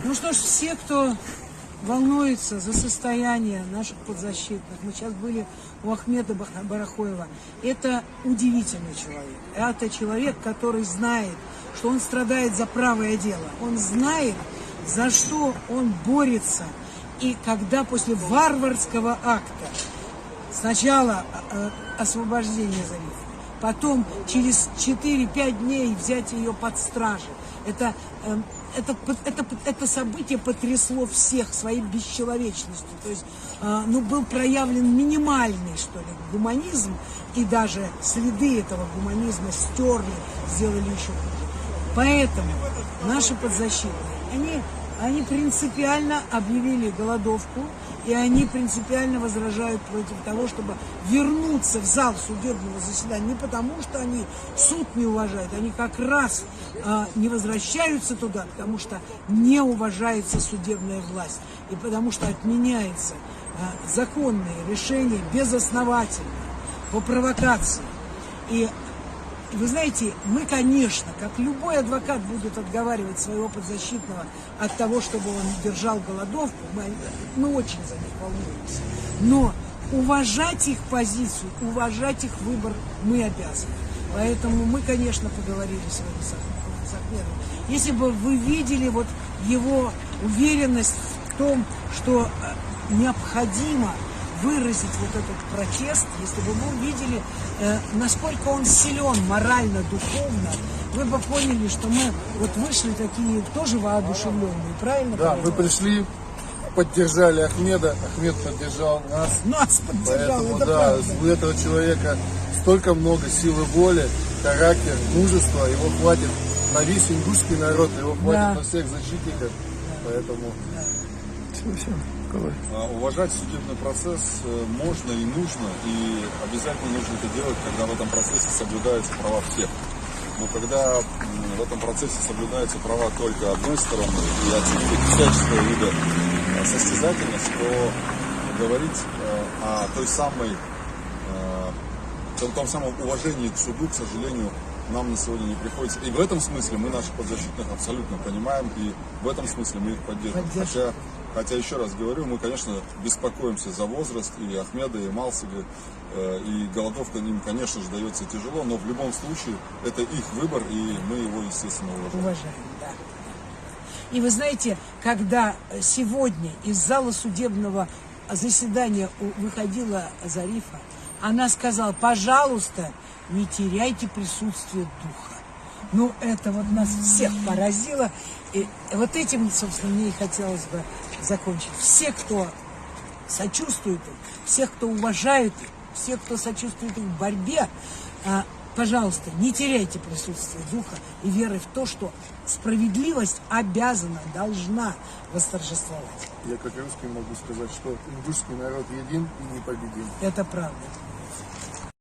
Ну что ж, все, кто волнуется за состояние наших подзащитных, мы сейчас были у Ахмеда Барахоева, это удивительный человек. Это человек, который знает, что он страдает за правое дело. Он знает, за что он борется. И когда после варварского акта, сначала освобождение Зарифа, потом через 4-5 дней взять ее под стражу, это событие потрясло всех своей бесчеловечностью. То есть, был проявлен минимальный, что ли, гуманизм, и даже следы этого гуманизма стерли, сделали еще хуже. Поэтому наши подзащитные, они принципиально объявили голодовку, и они принципиально возражают против того, чтобы вернуться в зал судебного заседания. Не потому, что они суд не уважают, они как раз не возвращаются туда, потому что не уважается судебная власть, и потому что отменяется законные решения безосновательно, по провокации. И вы знаете, мы, конечно, как любой адвокат, будет отговаривать своего подзащитного от того, чтобы он держал голодовку. Мы очень за них волнуемся. Но уважать их позицию, уважать их выбор мы обязаны. Поэтому мы, конечно, поговорили сегодня с Ахмедом. Если бы вы видели вот его уверенность в том, что необходимо выразить вот этот протест, если бы вы увидели, насколько он силен морально, духовно, вы бы поняли, что мы вот вышли такие тоже воодушевленные, правильно? Да, мы пришли, поддержали Ахмеда, Ахмед поддержал нас. Нас поддержал, поэтому, это да, правда. у этого человека столько много силы воли, характер, мужества, его хватит на весь ингушский народ, его хватит на всех защитников, поэтому... Все. Уважать судебный процесс можно и нужно, и обязательно нужно это делать, когда в этом процессе соблюдаются права всех. Но когда в этом процессе соблюдаются права только одной стороны и отсутствует всяческого вида состязательность, то говорить о том самом уважении к суду, к сожалению, нам на сегодня не приходится. И в этом смысле мы наших подзащитных абсолютно понимаем, и в этом смысле мы их поддерживаем. Хотя, еще раз говорю, мы, конечно, беспокоимся за возраст и Ахмеда, и Малсига, и голодовка им, конечно же, дается тяжело, но в любом случае это их выбор, и мы его, естественно, уважаем. Да. И вы знаете, когда сегодня из зала судебного заседания выходила Зарифа, она сказала: пожалуйста, не теряйте присутствие духа. Ну, это вот нас всех поразило. И вот этим, собственно, мне и хотелось бы закончить. Все, кто сочувствует им, всех, кто уважает их, всех, кто сочувствует их в борьбе, пожалуйста, не теряйте присутствие духа и веры в то, что справедливость обязана, должна восторжествовать. Я как русский могу сказать, что ингушский народ един и непобедим. Это правда.